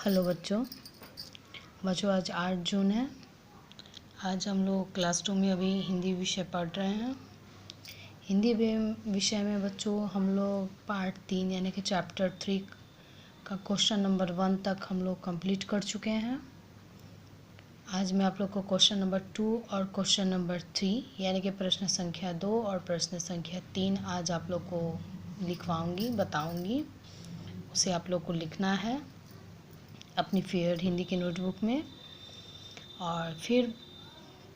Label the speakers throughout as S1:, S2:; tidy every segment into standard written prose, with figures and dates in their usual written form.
S1: Hello बच्चों आज 8 जून है। आज हम लोग क्लास 2 में अभी हिंदी विषय पढ़ रहे हैं। हिंदी विषय में बच्चों हम लोग पार्ट 3 यानी कि चैप्टर 3 का क्वेश्चन नंबर 1 तक हम लोग कंप्लीट कर चुके हैं। आज मैं आप लोग को क्वेश्चन नंबर 2 और क्वेश्चन नंबर 3 यानी कि प्रश्न संख्या 2 और प्रश्न संख्या 3 आज आप लोग को लिखवाऊँगी, बताऊँगी। उसे आप लोग को लिखना है अपनी फेयर हिंदी की नोटबुक में। और फिर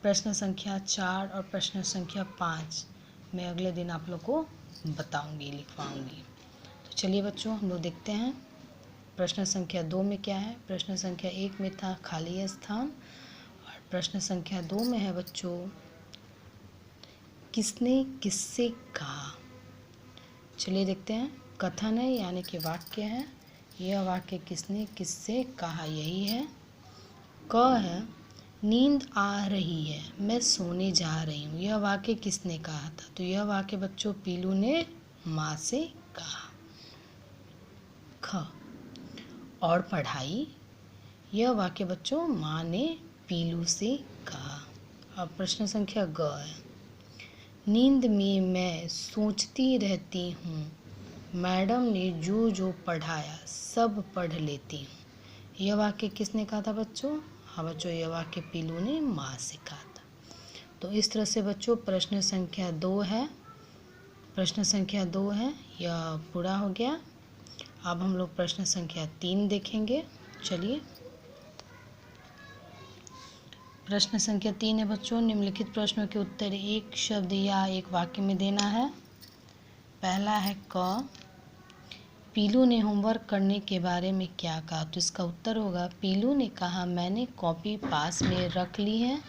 S1: प्रश्न संख्या 4 और प्रश्न संख्या 5 मैं अगले दिन आप लोग को बताऊंगी, लिखवाऊंगी। तो चलिए बच्चों हम लोग देखते हैं प्रश्न संख्या 2 में क्या है। प्रश्न संख्या 1 में था खाली स्थान और प्रश्न संख्या 2 में है बच्चों किसने किससे कहा। चलिए देखते हैं। कथन है यानी कि वाक्य है। यह वाक्य किसने किससे कहा, यही है। क है नींद आ रही है, मैं सोने जा रही हूँ। यह वाक्य किसने कहा था? तो यह वाक्य बच्चों पीलू ने माँ से कहा। ख और पढ़ाई, यह वाक्य बच्चों माँ ने पीलू से कहा। अब प्रश्न संख्या ग है नींद में मैं सोचती रहती हूँ, मैडम ने जो जो पढ़ाया सब पढ़ लेती हूँ। यह वाक्य किसने कहा था बच्चों? हाँ बच्चों, यह वाक्य पीलू ने माँ से कहा था। तो इस तरह से बच्चों प्रश्न संख्या 2 है, प्रश्न संख्या 2 है, यह पूरा हो गया। अब हम लोग प्रश्न संख्या 3 देखेंगे। चलिए प्रश्न संख्या 3 है बच्चों निम्नलिखित प्रश्नों के उत्तर एक शब्द या एक वाक्य में देना है। पहला है क पीलू ने होमवर्क करने के बारे में क्या कहा? तो इसका उत्तर होगा पीलू ने कहा मैंने कॉपी पास में रख ली है,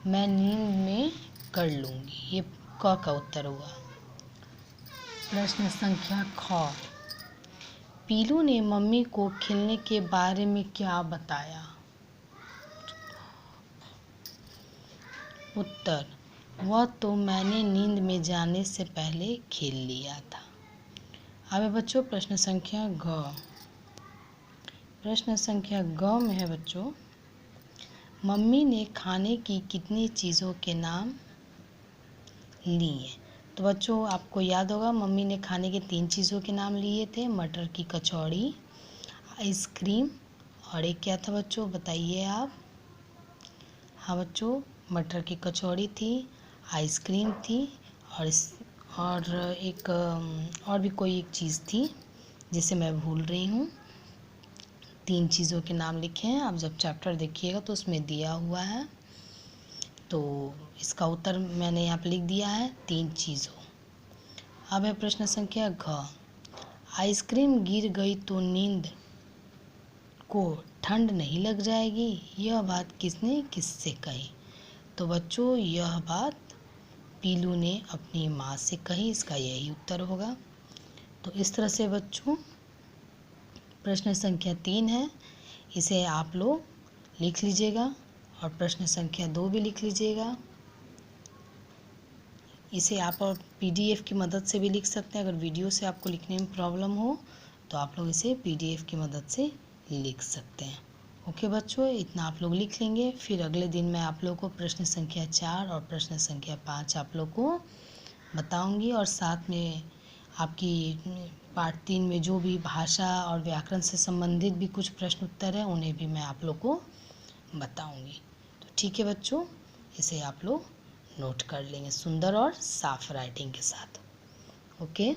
S1: मैं नींद में कर लूँगी। ये क का उत्तर होगा। प्रश्न संख्या ख पीलू ने मम्मी को खेलने के बारे में क्या बताया? उत्तर वह तो मैंने नींद में जाने से पहले खेल लिया था। अब है बच्चों प्रश्न संख्या घ। प्रश्न संख्या ग में है बच्चों मम्मी ने खाने की कितनी चीज़ों के नाम लिए? तो बच्चों आपको याद होगा मम्मी ने खाने के 3 चीज़ों के नाम लिए थे, मटर की कचौड़ी, आइसक्रीम और एक क्या था बच्चों, बताइए आप। हाँ बच्चों, मटर की कचौड़ी थी, आइसक्रीम थी और एक और भी कोई एक चीज़ थी जिसे मैं भूल रही हूँ। 3 चीज़ों के नाम लिखे हैं। आप जब चैप्टर देखिएगा तो उसमें दिया हुआ है। तो इसका उत्तर मैंने यहाँ पे लिख दिया है 3 चीज़ों। अब है प्रश्न संख्या घ आइसक्रीम गिर गई तो नींद को ठंड नहीं लग जाएगी? यह बात किसने किससे कही? तो बच्चों यह बात पीलू ने अपनी माँ से कही, इसका यही उत्तर होगा। तो इस तरह से बच्चों प्रश्न संख्या 3 है, इसे आप लोग लिख लीजिएगा और प्रश्न संख्या 2 भी लिख लीजिएगा। इसे आप और PDF की मदद से भी लिख सकते हैं। अगर वीडियो से आपको लिखने में प्रॉब्लम हो तो आप लोग इसे PDF की मदद से लिख सकते हैं। ओके बच्चों, इतना आप लोग लिख लेंगे। फिर अगले दिन मैं आप लोग को प्रश्न संख्या 4 और प्रश्न संख्या 5 आप लोग को बताऊंगी और साथ में आपकी पार्ट 3 में जो भी भाषा और व्याकरण से संबंधित भी कुछ प्रश्न उत्तर है उन्हें भी मैं आप लोग को बताऊंगी। तो ठीक है बच्चों, इसे आप लोग नोट कर लेंगे सुंदर और साफ राइटिंग के साथ। ओके।